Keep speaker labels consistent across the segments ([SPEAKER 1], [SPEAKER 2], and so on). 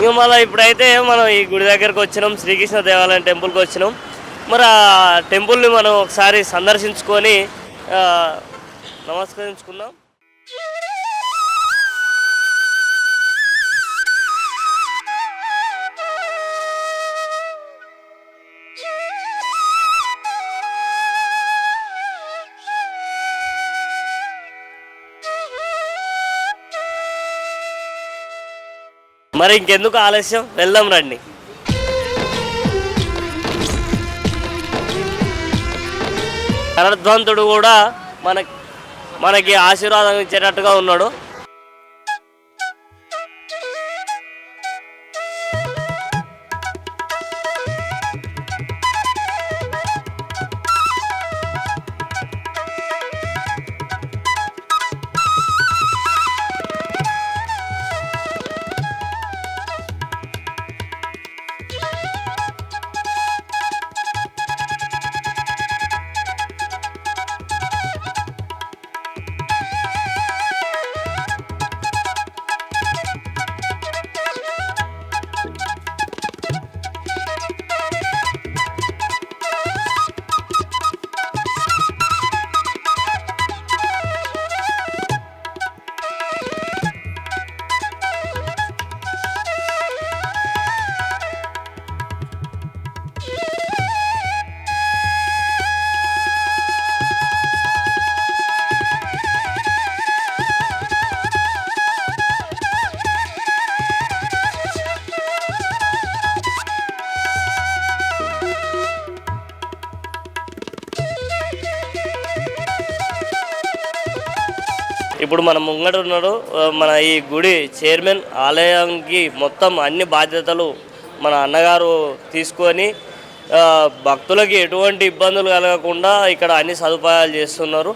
[SPEAKER 1] ఇక మళ్ళీ ఇప్పుడైతే మనం ఈ గుడి దగ్గరకు వచ్చినాం, శ్రీకృష్ణ దేవాలయం టెంపుల్కి వచ్చినాం. మరి ఆ టెంపుల్ని మనం ఒకసారి సందర్శించుకొని ఆ, నమస్కరించుకుందాం. మరి ఇంకెందుకు ఆలస్యం, వెళ్దాం రండి. కరధ్వంతుడు కూడా మన మనకి ఆశీర్వాదం ఇచ్చేటట్టుగా ఉన్నాడు. ఇప్పుడు మన ముంగట ఉన్నాడు మన ఈ గుడి చైర్మన్. ఆలయానికి మొత్తం అన్ని బాధ్యతలు మన అన్నగారు తీసుకొని భక్తులకి ఎటువంటి ఇబ్బందులు కలగకుండా ఇక్కడ అన్ని సదుపాయాలు చేస్తున్నారు.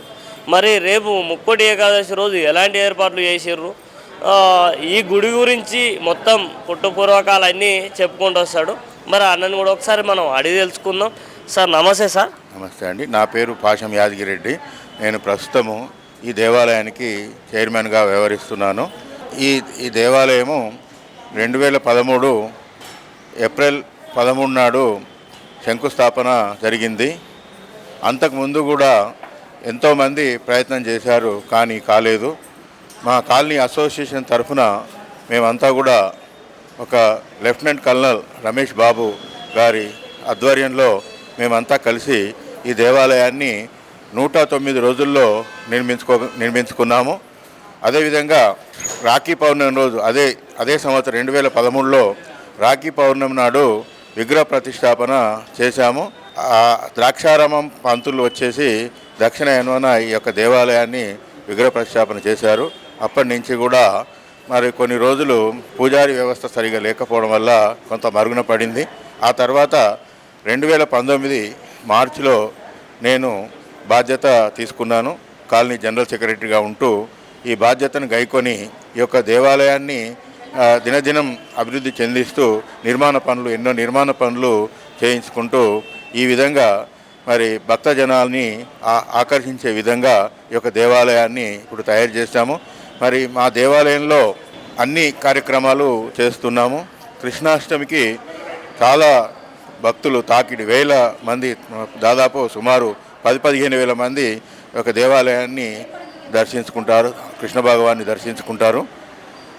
[SPEAKER 1] మరి రేపు ముక్కోటి ఏకాదశి రోజు ఎలాంటి ఏర్పాట్లు చేసిర్రు, ఈ గుడి గురించి మొత్తం పుట్టుపూర్వకాలన్నీ చెప్పుకుంటూ వస్తాడు. మరి అన్నని కూడా ఒకసారి మనం అడిగి తెలుసుకుందాం. సార్ నమస్తే. సార్
[SPEAKER 2] నమస్తే అండి. నా పేరు పాశం యాదగిరెడ్డి. నేను ప్రస్తుతము ఈ దేవాలయానికి చైర్మన్గా వ్యవహరిస్తున్నాను. ఈ దేవాలయము 2013 ఏప్రిల్ 13 నాడు శంకుస్థాపన జరిగింది. అంతకుముందు కూడా ఎంతోమంది ప్రయత్నం చేశారు, కానీ కాలేదు. మా కాలనీ అసోసియేషన్ తరఫున మేమంతా కూడా ఒక లెఫ్టినెంట్ కల్నల్ రమేష్ బాబు గారి ఆధ్వర్యంలో మేమంతా కలిసి ఈ దేవాలయాన్ని 109 రోజుల్లో నిర్మించుకున్నాము. అదేవిధంగా రాఖీ పౌర్ణమి రోజు అదే సంవత్సరం 2013లో రాఖీ పౌర్ణమి నాడు విగ్రహ ప్రతిష్టాపన చేశాము. ద్రాక్షారామం పంతులు వచ్చేసి దక్షిణాయన ఈ యొక్క దేవాలయాన్ని విగ్రహ ప్రతిష్టాపన చేశారు. అప్పటి నుంచి కూడా మరి కొన్ని రోజులు పూజారి వ్యవస్థ సరిగా లేకపోవడం వల్ల కొంత మరుగున పడింది. ఆ తర్వాత 2019 మార్చిలో నేను బాధ్యత తీసుకున్నాను. కాలనీ జనరల్ సెక్రటరీగా ఉంటూ ఈ బాధ్యతను గైకొని ఈ యొక్క దేవాలయాన్ని దినదినం అభివృద్ధి చెందిస్తూ ఎన్నో నిర్మాణ పనులు చేయించుకుంటూ ఈ విధంగా మరి భక్తజనాల్ని ఆకర్షించే విధంగా ఈ యొక్క దేవాలయాన్ని ఇప్పుడు తయారు చేశాము. మరి మా దేవాలయంలో అన్ని కార్యక్రమాలు చేస్తున్నాము. కృష్ణాష్టమికి చాలా భక్తులు తాకిడి వేల మంది, దాదాపు సుమారు 10-15 వేల మంది ఒక దేవాలయాన్ని దర్శించుకుంటారు, కృష్ణ భగవాన్ని దర్శించుకుంటారు.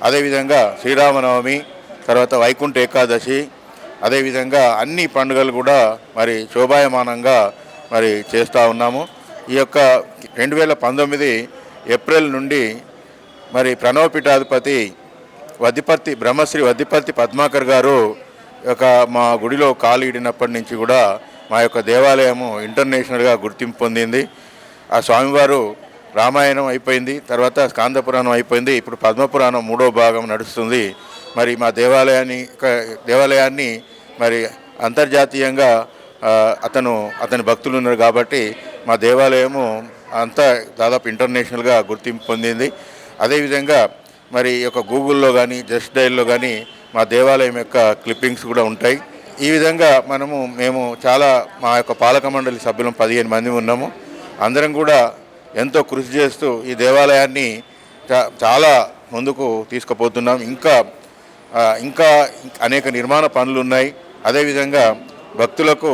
[SPEAKER 2] అదేవిధంగా శ్రీరామనవమి, తర్వాత వైకుంఠ ఏకాదశి, అదేవిధంగా అన్ని పండుగలు కూడా మరి శోభాయమానంగా మరి చేస్తూ ఉన్నాము. ఈ యొక్క 2019 ఏప్రిల్ నుండి మరి ప్రణవ పీఠాధిపతి బ్రహ్మశ్రీ వద్దిపర్తి పద్మాకర్ గారు మా గుడిలో కాలు ఇడినప్పటి నుంచి కూడా మా యొక్క దేవాలయము ఇంటర్నేషనల్గా గుర్తింపు పొందింది. ఆ స్వామివారు రామాయణం అయిపోయింది, తర్వాత స్కాందపురాణం అయిపోయింది, ఇప్పుడు పద్మపురాణం 3వ భాగం నడుస్తుంది. మరి మా దేవాలయాన్ని మరి అంతర్జాతీయంగా అతని భక్తులు ఉన్నారు కాబట్టి మా దేవాలయము అంతా దాదాపు ఇంటర్నేషనల్గా గుర్తింపు పొందింది. అదేవిధంగా మరి ఈ యొక్క గూగుల్లో కానీ జస్ట్ డైల్లో కానీ మా దేవాలయం యొక్క క్లిప్పింగ్స్ కూడా ఉంటాయి. ఈ విధంగా మేము చాలా మా యొక్క పాలక మండలి సభ్యులం 15 మంది ఉన్నాము. అందరం కూడా ఎంతో కృషి చేస్తూ ఈ దేవాలయాన్ని చాలా ముందుకు తీసుకుపోతున్నాం. ఇంకా ఇంకా అనేక నిర్మాణ పనులు ఉన్నాయి. అదేవిధంగా భక్తులకు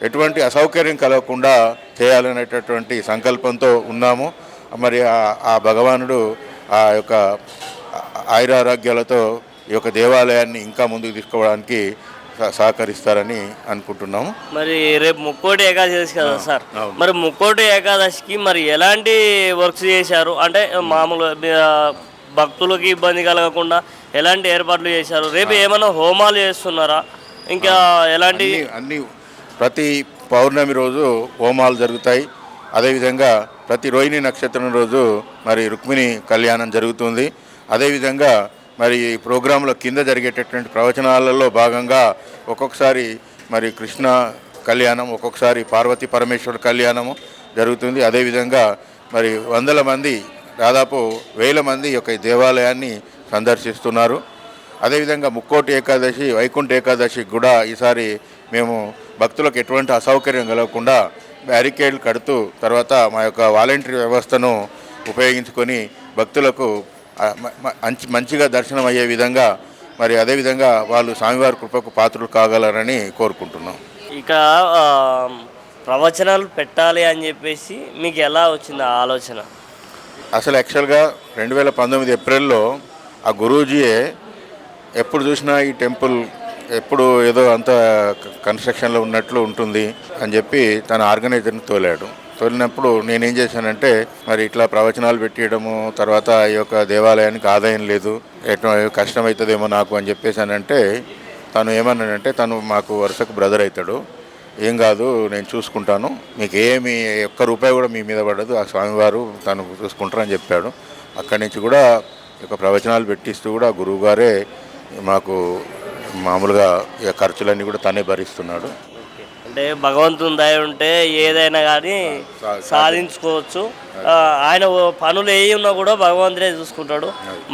[SPEAKER 2] ఎటువంటి అసౌకర్యం కలగకుండా చేయాలనేటటువంటి సంకల్పంతో ఉన్నాము. మరి ఆ భగవానుడు ఆ యొక్క ఆయురారోగ్యాలతో ఈ యొక్క దేవాలయాన్ని ఇంకా ముందుకు తీసుకోవడానికి సహకరిస్తారని అనుకుంటున్నాము.
[SPEAKER 1] మరి రేపు ముక్కోటి ఏకాదశి కదా సార్, మరి ముక్కోటి ఏకాదశికి మరి ఎలాంటి వర్క్స్ చేశారు? అంటే మామూలు భక్తులకి ఇబ్బంది కలగకుండా ఎలాంటి ఏర్పాట్లు చేశారు? రేపు ఏమైనా హోమాలు చేస్తున్నారా? ఇంకా ఎలాంటి
[SPEAKER 2] అన్ని ప్రతి పౌర్ణమి రోజు హోమాలు జరుగుతాయి. అదేవిధంగా ప్రతి రోహిణి నక్షత్రం రోజు మరి రుక్మిణి కళ్యాణం జరుగుతుంది. అదేవిధంగా మరి ఈ ప్రోగ్రాంలో కింద జరిగేటటువంటి ప్రవచనాలలో భాగంగా ఒక్కొక్కసారి మరి కృష్ణ కళ్యాణం, ఒక్కొక్కసారి పార్వతీ పరమేశ్వర కళ్యాణము జరుగుతుంది. అదేవిధంగా మరి వందల మంది, దాదాపు 1000 మంది యొక్క ఈ దేవాలయాన్ని సందర్శిస్తున్నారు. అదేవిధంగా ముక్కోటి ఏకాదశి, వైకుంఠ ఏకాదశి కూడా ఈసారి మేము భక్తులకు ఎటువంటి అసౌకర్యం కలగకుండా బ్యారికేడ్లు కడుతూ, తర్వాత మా యొక్క వాలంటరీ వ్యవస్థను ఉపయోగించుకొని భక్తులకు మంచిగా దర్శనం అయ్యే విధంగా, మరి అదేవిధంగా వాళ్ళు స్వామివారి కృపకు పాత్రలు కాగలరని కోరుకుంటున్నాం.
[SPEAKER 1] ఇక ప్రవచనాలు పెట్టాలి అని చెప్పేసి మీకు ఎలా వచ్చింది ఆ ఆలోచన?
[SPEAKER 2] అసలు యాక్చువల్గా 2019 ఏప్రిల్లో ఆ గురూజీయే ఎప్పుడు చూసినా ఈ టెంపుల్ ఎప్పుడు ఏదో అంత కన్స్ట్రక్షన్లో ఉన్నట్లు ఉంటుంది అని చెప్పి తన ఆర్గనైజర్ని తోలినప్పుడు నేనేం చేశానంటే, మరి ఇట్లా ప్రవచనాలు పెట్టియడము, తర్వాత ఈ యొక్క దేవాలయానికి ఆదాయం లేదు, కష్టమవుతుందేమో నాకు అని చెప్పేసానంటే, తను ఏమన్నానంటే, తను మాకు వరుసకు బ్రదర్ అవుతాడు, ఏం కాదు నేను చూసుకుంటాను, మీకు ఏమి ఒక్క రూపాయి కూడా మీ మీద పడదు, ఆ స్వామివారు తను చూసుకుంటారని చెప్పాడు. అక్కడి నుంచి కూడా ఇక ప్రవచనాలు పెట్టిస్తూ కూడా గురువుగారే మాకు మామూలుగా ఇక ఖర్చులన్నీ కూడా తనే భరిస్తున్నాడు.
[SPEAKER 1] అంటే భగవంతుని దయ ఉంటే ఏదైనా కానీ సాధించుకోవచ్చు. ఆయన పనులు ఏ ఉన్నా కూడా భగవంతుడే చూసుకుంటాడు.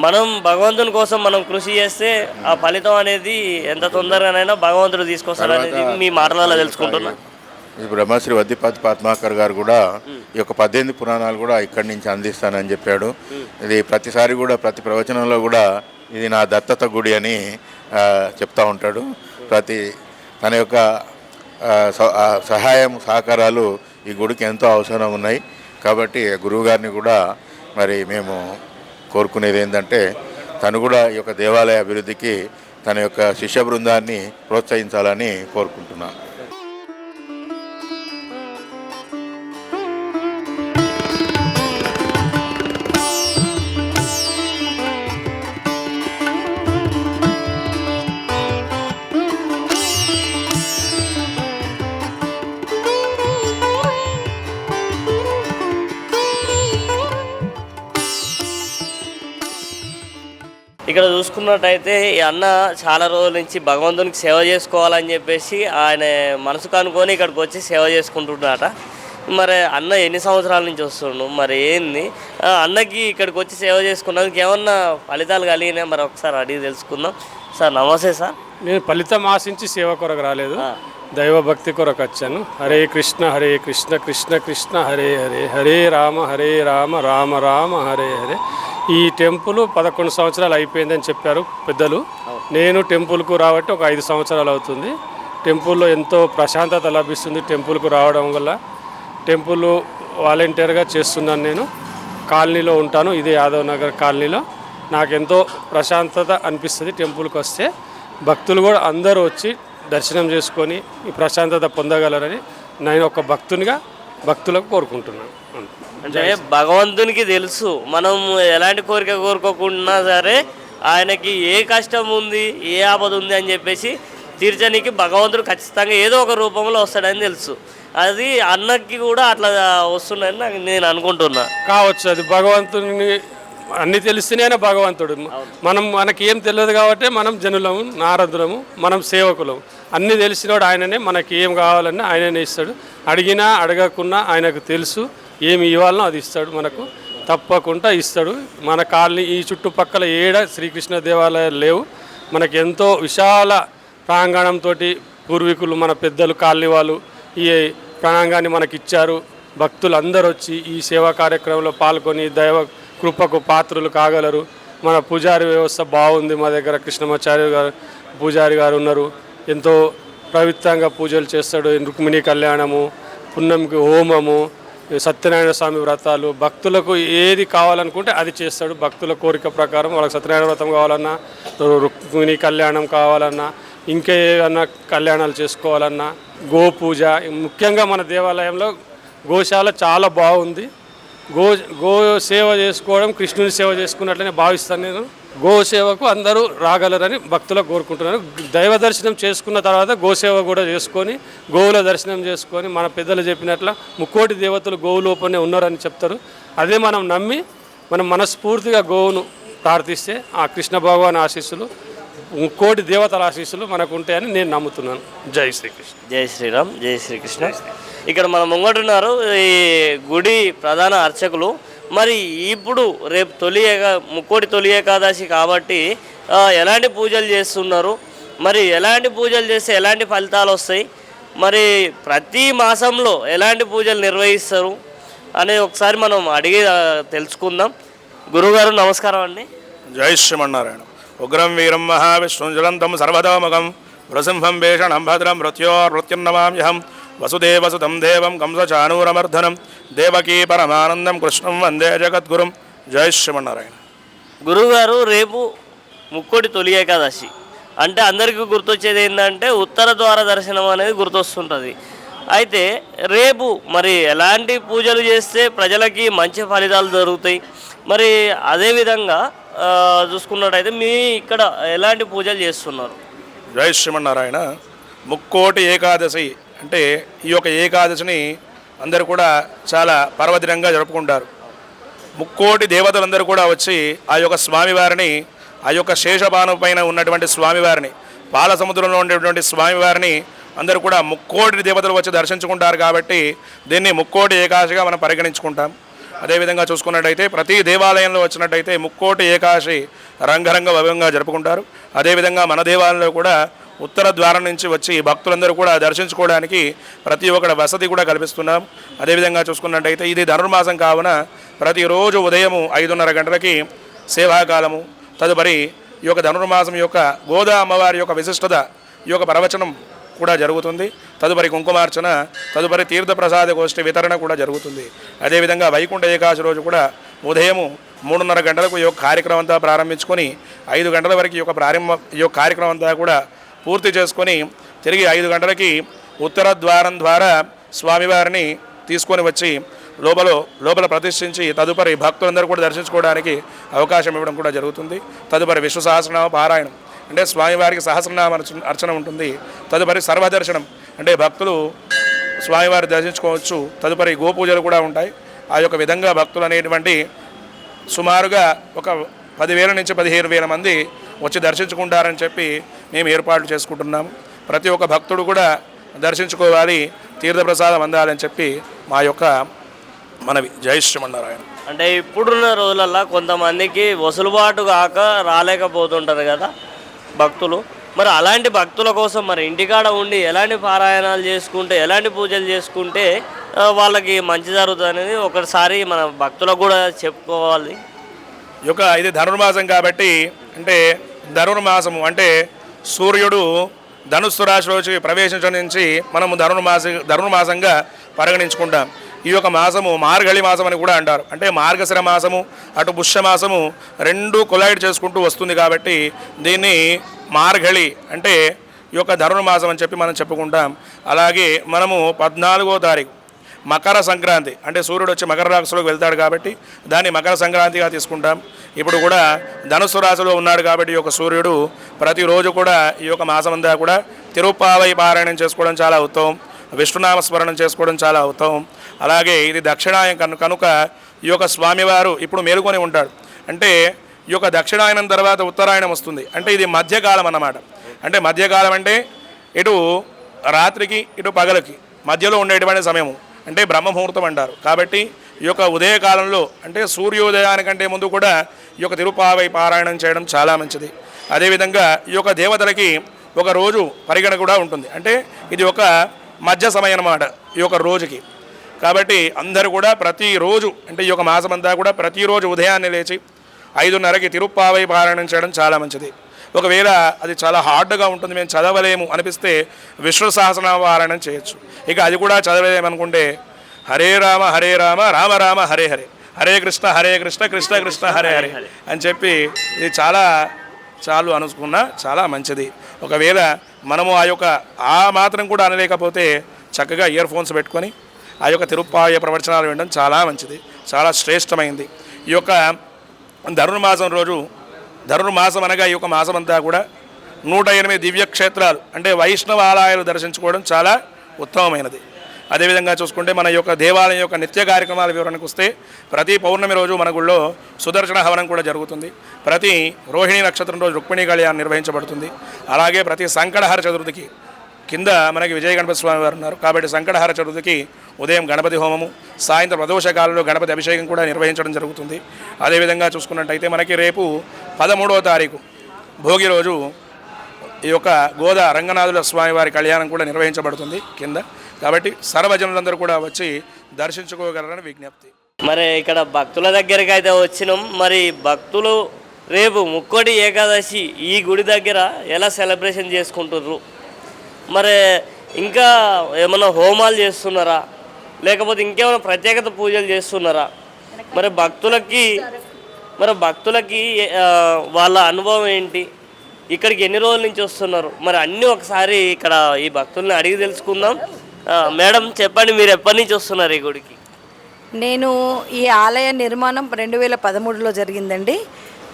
[SPEAKER 1] మనం భగవంతుని కోసం మనం కృషి చేస్తే ఆ ఫలితం అనేది ఎంత తొందరగానైనా భగవంతుడు తీసుకొస్తాడు అనేది మీ మాటలలో తెలుసుకుంటున్నా.
[SPEAKER 2] బ్రహ్మశ్రీ వద్దిపతి పద్మాకర్ గారు కూడా ఈ యొక్క 18 పురాణాలు కూడా ఇక్కడి నుంచి అందిస్తానని చెప్పాడు. ఇది ప్రతిసారి కూడా ప్రతి ప్రవచనంలో కూడా ఇది నా దత్తత గుడి అని చెప్తూ ఉంటాడు. తన యొక్క సహాయం సహకారాలు ఈ గుడికి ఎంతో అవసరం ఉన్నాయి. కాబట్టి గురువుగారిని కూడా మరి మేము కోరుకునేది ఏంటంటే, తను కూడా ఈ యొక్క దేవాలయ అభివృద్ధికి తన యొక్క శిష్య బృందాన్ని ప్రోత్సహించాలని కోరుకుంటున్నాను.
[SPEAKER 1] ఇక్కడ చూసుకున్నట్టయితే ఈ అన్న చాలా రోజుల నుంచి భగవంతునికి సేవ చేసుకోవాలని చెప్పేసి ఆయన మనసుకు అనుకొని ఇక్కడికి వచ్చి సేవ చేసుకుంటున్నాట. మరి అన్న ఎన్ని సంవత్సరాల నుంచి వస్తుండు, మరి ఏంది అన్నకి ఇక్కడికి వచ్చి సేవ చేసుకున్నందుకు ఏమన్నా ఫలితాలు కలిగినాయి? మరి ఒకసారి అడిగి తెలుసుకుందాం. సార్ నమస్తే సార్.
[SPEAKER 3] నేను ఫలితం ఆశించి సేవ కొరకు రాలేదు, దైవభక్తి కొరకు వచ్చాను. హరే కృష్ణ కృష్ణ కృష్ణ హరే హరే, హరే రామ రామ రామ హరే హరే. ఈ టెంపుల్ 11 సంవత్సరాలు అయిపోయిందని చెప్పారు పెద్దలు. నేను టెంపుల్కు రాబట్టి ఒక 5 సంవత్సరాలు అవుతుంది. టెంపుల్లో ఎంతో ప్రశాంతత లభిస్తుంది టెంపుల్కు రావడం వల్ల. టెంపుల్ వాలంటీర్గా చేస్తున్నాను. నేను కాలనీలో ఉంటాను, ఇదే యాదవ్ నగర్ కాలనీలో. నాకెంతో ప్రశాంతత అనిపిస్తుంది టెంపుల్కి వస్తే. భక్తులు కూడా అందరూ వచ్చి దర్శనం చేసుకొని ఈ ప్రశాంతత పొందగలరని నేను ఒక భక్తులకు కోరుకుంటున్నాను.
[SPEAKER 1] అంటే భగవంతునికి తెలుసు మనం ఎలాంటి కోరిక కోరుకోకుండా సరే ఆయనకి ఏ కష్టం ఉంది, ఏ ఆపద ఉంది అని చెప్పేసి తీర్చడానికి భగవంతుడు ఖచ్చితంగా ఏదో ఒక రూపంలో వస్తాడని తెలుసు. అది అన్నకి కూడా అట్లా వస్తుందని నేను అనుకుంటున్నా.
[SPEAKER 3] కావచ్చు, అది భగవంతుని అన్నీ తెలిస్తేనే భగవంతుడు. మనకి ఏం తెలియదు కాబట్టి మనం జనులము, నారదులము, మనం సేవకులము. అన్నీ తెలిసినవాడు ఆయననే. మనకి ఏం కావాలన్నా ఆయననే ఇస్తాడు. అడిగినా అడగకున్నా ఆయనకు తెలుసు ఏమి ఇవ్వాలనో అది ఇస్తాడు, మనకు తప్పకుండా ఇస్తాడు. మన కాలనీ ఈ చుట్టుపక్కల ఏడ శ్రీకృష్ణ దేవాలయాలు లేవు. మనకి ఎంతో విశాల ప్రాంగణంతో పూర్వీకులు మన పెద్దలు కాలనీ వాళ్ళు ఈ ప్రాంగణాన్ని మనకి ఇచ్చారు. భక్తులు అందరూ వచ్చి ఈ సేవా కార్యక్రమంలో పాల్గొని దైవ కృపకు పాత్రులు కాగలరు. మన పూజారి వ్యవస్థ బాగుంది. మా దగ్గర కృష్ణమాచార్య గారు పూజారి గారు ఉన్నారు. ఎంతో పవిత్రంగా పూజలు చేస్తాడు. రుక్మిణి కళ్యాణము, పున్నంకి హోమము, సత్యనారాయణ స్వామి వ్రతాలు, భక్తులకు ఏది కావాలనుకుంటే అది చేస్తాడు. భక్తుల కోరిక ప్రకారం వాళ్ళకి సత్యనారాయణ వ్రతం కావాలన్నా, రుక్మిణి కళ్యాణం కావాలన్నా, ఇంకా ఏమన్నా కళ్యాణాలు చేసుకోవాలన్నా, గోపూజ, ముఖ్యంగా మన దేవాలయంలో గోశాల చాలా బాగుంది. గో సేవ చేసుకోవడం కృష్ణుని సేవ చేసుకున్నట్లనే భావిస్తాను నేను. గోసేవకు అందరూ రాగలరని భక్తులకు కోరుకుంటున్నాను. దైవ దర్శనం చేసుకున్న తర్వాత గోసేవ కూడా చేసుకొని, గోవుల దర్శనం చేసుకొని, మన పెద్దలు చెప్పినట్ల 3 దేవతలు గోవు లోపలనే ఉన్నారని చెప్తారు. అదే మనం నమ్మి మనం మనస్ఫూర్తిగా గోవును ప్రార్థిస్తే ఆ కృష్ణ భగవాన్ ఆశీస్సులు, 3 దేవతల ఆశీస్సులు మనకు ఉంటాయని నేను నమ్ముతున్నాను. జై శ్రీకృష్ణ.
[SPEAKER 1] జై శ్రీరామ్, జై శ్రీకృష్ణ. ఇక్కడ మన ముంగటున్నారు ఈ గుడి ప్రధాన అర్చకులు. మరి ఇప్పుడు రేపు ముక్కోటి తొలి ఏకాదశి కాబట్టి ఎలాంటి పూజలు చేస్తున్నారు, మరి ఎలాంటి పూజలు చేస్తే ఎలాంటి ఫలితాలు వస్తాయి, మరి ప్రతి మాసంలో ఎలాంటి పూజలు నిర్వహిస్తారు అనేది ఒకసారి మనం అడిగి తెలుసుకుందాం. గురుగారు నమస్కారం అండి.
[SPEAKER 4] జై శ్రీమన్నారాయణ. ఉగ్రం వీరం మహావిష్ణుం జ్వలంతం సర్వతోముఖం నృసింహం భీషణం భద్రం మృత్యోర్మృత్యున్నమామ్యహం వసుదేవసుతం దేవం కంసచానూరమర్ధనం దేవకీ పరమానందం కృష్ణం వందే జగద్గురుం. జై శ్రీమన్నారాయణ.
[SPEAKER 1] గురువుగారు రేపు ముక్కోటి తొలి ఏకాదశి అంటే అందరికీ గుర్తొచ్చేది ఏంటంటే ఉత్తర ద్వార దర్శనం అనేది గుర్తొస్తుంటుంది. అయితే రేపు మరి ఎలాంటి పూజలు చేస్తే ప్రజలకి మంచి ఫలితాలు జరుగుతాయి, మరి అదేవిధంగా చూసుకున్నట్టయితే మీ ఇక్కడ ఎలాంటి పూజలు చేస్తున్నారు?
[SPEAKER 4] జై శ్రీమన్నారాయణ. ముక్కోటి ఏకాదశి అంటే ఈ యొక్క ఏకాదశిని అందరూ కూడా చాలా పర్వదినంగా జరుపుకుంటారు. 3 దేవతలందరూ కూడా వచ్చి ఆ యొక్క స్వామివారిని, ఆ యొక్క శేషపాను పైన ఉన్నటువంటి స్వామివారిని, పాల సముద్రంలో ఉండేటువంటి స్వామివారిని అందరూ కూడా 3 దేవతలు వచ్చి దర్శించుకుంటారు. కాబట్టి దీన్ని ముక్కోటి ఏకాదశిగా మనం పరిగణించుకుంటాం. అదేవిధంగా చూసుకున్నట్టయితే ప్రతి దేవాలయంలో వచ్చినట్టయితే ముక్కోటి ఏకాదశి రంగరంగ వైభవంగా జరుపుకుంటారు. అదేవిధంగా మన దేవాలయంలో కూడా ఉత్తర ద్వారం నుంచి వచ్చి భక్తులందరూ కూడా దర్శించుకోవడానికి ప్రతి ఒక్కటి వసతి కూడా కల్పిస్తున్నాం. అదేవిధంగా చూసుకున్నట్టయితే ఇది ధనుర్మాసం కావున ప్రతిరోజు ఉదయం 5:30 గంటలకి సేవాకాలము, తదుపరి ఈ యొక్క ధనుర్మాసం యొక్క గోదా అమ్మవారి యొక్క విశిష్టత ఈ యొక్క ప్రవచనం కూడా జరుగుతుంది. తదుపరి కుంకుమార్చన, తదుపరి తీర్థప్రసాద గోష్ఠి వితరణ కూడా జరుగుతుంది. అదేవిధంగా వైకుంఠ ఏకాదశి రోజు కూడా ఉదయం 3:30 గంటలకు ఈ యొక్క కార్యక్రమం అంతా ప్రారంభించుకొని 5 గంటల వరకు ఈ యొక్క కార్యక్రమం అంతా కూడా పూర్తి చేసుకొని తిరిగి 5 గంటలకి ఉత్తర ద్వారం ద్వారా స్వామివారిని తీసుకొని వచ్చి లోపల ప్రతిష్ఠించి తదుపరి భక్తులందరూ కూడా దర్శించుకోవడానికి అవకాశం ఇవ్వడం కూడా జరుగుతుంది. తదుపరి విష్ణు సహస్రనామ పారాయణం అంటే స్వామివారికి సహస్రనామ అర్చన ఉంటుంది. తదుపరి సర్వదర్శనం అంటే భక్తులు స్వామివారి దర్శించుకోవచ్చు. తదుపరి గోపూజలు కూడా ఉంటాయి. ఆ యొక్క విధంగా భక్తులు అనేటువంటి సుమారుగా ఒక 10,000 నుంచి 15,000 మంది వచ్చి దర్శించుకుంటారని చెప్పి మేము ఏర్పాట్లు చేసుకుంటున్నాము. ప్రతి ఒక్క భక్తుడు కూడా దర్శించుకోవాలి, తీర్థప్రసాదం అందాలని చెప్పి మా యొక్క మనవి. జై శ్రీమన్నారాయణ.
[SPEAKER 1] అంటే ఇప్పుడున్న రోజులల్లో కొంతమందికి వసులుబాటు కాక రాలేకపోతుంటారు కదా భక్తులు. మరి అలాంటి భక్తుల కోసం మరి ఇంటికాడ ఉండి ఎలాంటి పారాయణాలు చేసుకుంటే, ఎలాంటి పూజలు చేసుకుంటే వాళ్ళకి మంచి జరుగుతుంది అనేది ఒకసారి మన భక్తులకు కూడా చెప్పుకోవాలి.
[SPEAKER 4] ఇది ధనుర్మాసం కాబట్టి అంటే ధనుర్మాసము అంటే సూర్యుడు ధనుస్సు రాశిలోకి ప్రవేశించడం నుంచి మనము ధనుర్మాసంగా పరిగణించుకుంటాం. ఈ యొక్క మాసము మార్గళి మాసం అని కూడా అంటారు. అంటే మార్గశిర మాసము అటు పుష్యమాసము రెండు కొలైడ్ చేసుకుంటూ వస్తుంది కాబట్టి దీన్ని మార్గళి అంటే ఈ యొక్క ధనుర్మాసం అని చెప్పి మనం చెప్పుకుంటాం. అలాగే మనము 14వ తారీఖు మకర సంక్రాంతి అంటే సూర్యుడు వచ్చి మకర రాశిలోకి వెళ్తాడు కాబట్టి దాన్ని మకర సంక్రాంతిగా తీసుకుంటాం. ఇప్పుడు కూడా ధనుస్సు రాశిలో ఉన్నాడు కాబట్టి ఈ యొక్క సూర్యుడు ప్రతిరోజు కూడా ఈ యొక్క మాసం అంతా కూడా తిరుప్పావై పారాయణం చేసుకోవడం చాలా ఉత్తమం, విష్ణునామస్మరణం చేసుకోవడం చాలా ఉత్తమం. అలాగే ఇది దక్షిణాయనం కనుక ఈ యొక్క స్వామివారు ఇప్పుడు మేలుకొని ఉంటాడు. అంటే ఈ యొక్క దక్షిణాయనం తర్వాత ఉత్తరాయణం వస్తుంది. అంటే ఇది మధ్యకాలం అన్నమాట. అంటే మధ్యకాలం అంటే ఇటు రాత్రికి ఇటు పగలకి మధ్యలో ఉండేటువంటి సమయము అంటే బ్రహ్మముహూర్తం అంటారు. కాబట్టి ఈ యొక్క ఉదయకాలంలో అంటే సూర్యోదయానికంటే ముందు కూడా ఈ యొక్క తిరుప్పావై పారాయణం చేయడం చాలా మంచిది. అదేవిధంగా ఈ యొక్క దేవతలకి ఒక రోజు పరిగణ కూడా ఉంటుంది. అంటే ఇది ఒక మధ్య సమయం అన్నమాట ఈ యొక్క రోజుకి. కాబట్టి అందరూ కూడా ప్రతిరోజు అంటే ఈ యొక్క మాసమంతా కూడా ప్రతిరోజు ఉదయాన్నే లేచి 5:30కి తిరుప్పావై పారాయణం చేయడం చాలా మంచిది. ఒకవేళ అది చాలా హార్డ్గా ఉంటుంది, మేము చదవలేము అనిపిస్తే విష్ణు సహస్రనామ పారాయణం చేయొచ్చు. ఇక అది కూడా చదవలేమనుకుంటే హరే రామ రామ రామ హరే హరే, హరే కృష్ణ కృష్ణ కృష్ణ హరే హరే అని చెప్పి ఇది చాలు అనుకున్నా చాలా మంచిది. ఒకవేళ మనము ఆ మాత్రం కూడా అనలేకపోతే చక్కగా ఇయర్ ఫోన్స్ పెట్టుకొని ఆ యొక్క తిరుప్పావై ప్రవచనాలు వినడం చాలా మంచిది, చాలా శ్రేష్టమైంది. ఈ యొక్క ధనుర్మాసం రోజు, ధనుర్మాసం అనగా ఈ యొక్క మాసం అంతా కూడా 108 దివ్యక్షేత్రాలు అంటే వైష్ణవ ఆలయాలు దర్శించుకోవడం చాలా ఉత్తమమైనది. అదేవిధంగా చూసుకుంటే మన యొక్క దేవాలయం యొక్క నిత్య కార్యక్రమాల వివరణకు వస్తే ప్రతి పౌర్ణమి రోజు మన గుళ్ళో సుదర్శన హవనం కూడా జరుగుతుంది. ప్రతి రోహిణి నక్షత్రం రోజు రుక్మిణీ కళ్యాణం నిర్వహించబడుతుంది. అలాగే ప్రతి సంకటహర చతుర్థికి కింద మనకి విజయ గణపతి స్వామి వారు ఉన్నారు కాబట్టి సంకటహర చతుర్థికి ఉదయం గణపతి హోమము, సాయంత్రం ప్రదోషకాలంలో గణపతి అభిషేకం కూడా నిర్వహించడం జరుగుతుంది. అదేవిధంగా చూసుకున్నట్టయితే మనకి రేపు 13వ తారీఖు భోగి రోజు ఈ యొక్క గోద రంగనాథుల స్వామి వారి కళ్యాణం కూడా నిర్వహించబడుతుంది కింద. కాబట్టి సర్వజనులందరూ కూడా వచ్చి దర్శించుకోగలరని విజ్ఞప్తి.
[SPEAKER 1] మరి ఇక్కడ భక్తుల దగ్గరికి అయితే వచ్చినాం. మరి భక్తులు రేపు ముక్కోటి ఏకాదశి ఈ గుడి దగ్గర ఎలా సెలబ్రేషన్ చేసుకుంటుర్రు? మరి ఇంకా ఏమైనా హోమాలు చేస్తున్నారా, లేకపోతే ఇంకేమైనా ప్రత్యేకత పూజలు చేస్తున్నారా? మరి భక్తులకి వాళ్ళ అనుభవం ఏంటి, ఇక్కడికి ఎన్ని రోజుల నుంచి వస్తున్నారు? మరి అన్నీ ఒకసారి ఇక్కడ ఈ భక్తుల్ని అడిగి తెలుసుకుందాం. మేడం చెప్పండి, మీరు ఎప్పటి నుంచి వస్తున్నారు ఈ గుడికి?
[SPEAKER 5] నేను ఈ ఆలయ నిర్మాణం 2013లో జరిగిందండి.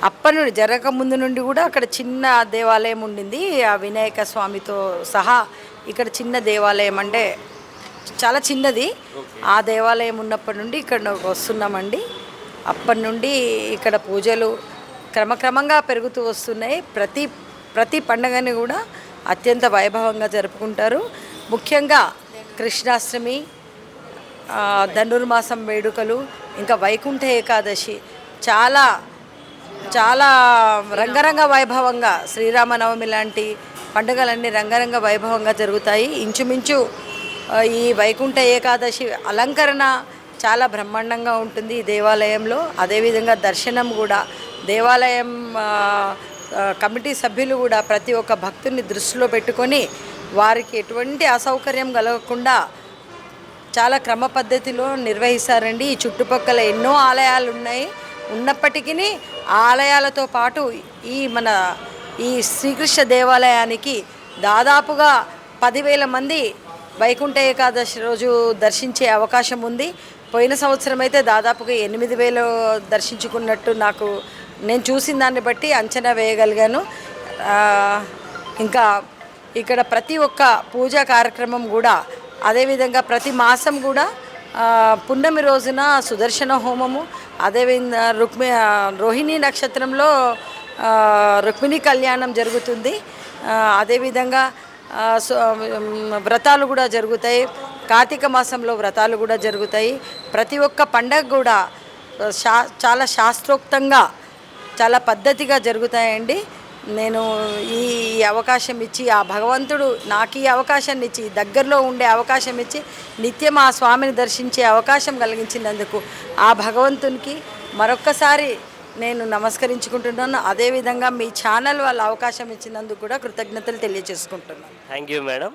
[SPEAKER 5] అప్పటి నుండి జరగకముందు నుండి కూడా అక్కడ చిన్న దేవాలయం ఉండింది. ఆ వినాయక స్వామితో సహా ఇక్కడ చిన్న దేవాలయం అంటే చాలా చిన్నది. ఆ దేవాలయం ఉన్నప్పటి నుండి ఇక్కడ వస్తున్నామండి. అప్పటి నుండి ఇక్కడ పూజలు క్రమక్రమంగా పెరుగుతూ వస్తున్నాయి. ప్రతి పండగని కూడా అత్యంత వైభవంగా జరుపుకుంటారు. ముఖ్యంగా కృష్ణాష్టమి, ధనుర్మాసం వేడుకలు, ఇంకా వైకుంఠ ఏకాదశి చాలా రంగరంగ వైభవంగా, శ్రీరామనవమి లాంటి పండుగలన్నీ రంగరంగ వైభవంగా జరుగుతాయి. ఇంచుమించు ఈ వైకుంఠ ఏకాదశి అలంకరణ చాలా బ్రహ్మాండంగా ఉంటుంది ఈ దేవాలయంలో. అదేవిధంగా దర్శనం కూడా దేవాలయం కమిటీ సభ్యులు కూడా ప్రతి ఒక్క భక్తుని దృష్టిలో పెట్టుకొని వారికి ఎటువంటి అసౌకర్యం కలగకుండా చాలా క్రమ పద్ధతిలో నిర్వహిస్తారండి. ఈ చుట్టుపక్కల ఎన్నో ఆలయాలు ఉన్నాయి. ఉన్నప్పటికీ ఆ ఆలయాలతో పాటు ఈ శ్రీకృష్ణ దేవాలయానికి దాదాపుగా 10,000 మంది వైకుంఠ ఏకాదశి రోజు దర్శించే అవకాశం ఉంది. పోయిన సంవత్సరం అయితే దాదాపుగా 8,000 దర్శించుకున్నట్టు నేను చూసిన దాన్ని బట్టి అంచనా వేయగలిగాను. ఇంకా ఇక్కడ ప్రతి ఒక్క పూజా కార్యక్రమం కూడా అదేవిధంగా ప్రతి మాసం కూడా పున్నమి రోజున సుదర్శన హోమము, అదేవిధంగా రోహిణి నక్షత్రంలో రుక్మిణీ కళ్యాణం జరుగుతుంది. అదేవిధంగా వ్రతాలు కూడా జరుగుతాయి. కార్తీక మాసంలో వ్రతాలు కూడా జరుగుతాయి. ప్రతి ఒక్క పండగ కూడా చాలా శాస్త్రోక్తంగా చాలా పద్ధతిగా జరుగుతాయండి. నేను ఈ అవకాశం ఇచ్చి, ఆ భగవంతుడు నాకు ఈ అవకాశాన్ని ఇచ్చి, దగ్గరలో ఉండే అవకాశం ఇచ్చి నిత్యం ఆ స్వామిని దర్శించే అవకాశం కలిగించినందుకు ఆ భగవంతునికి మరొక్కసారి నేను నమస్కరించుకుంటున్నాను. అదేవిధంగా మీ ఛానల్ వాళ్ళ అవకాశం ఇచ్చినందుకు కూడా కృతజ్ఞతలు తెలియజేసుకుంటున్నాను.
[SPEAKER 1] Thank you madam.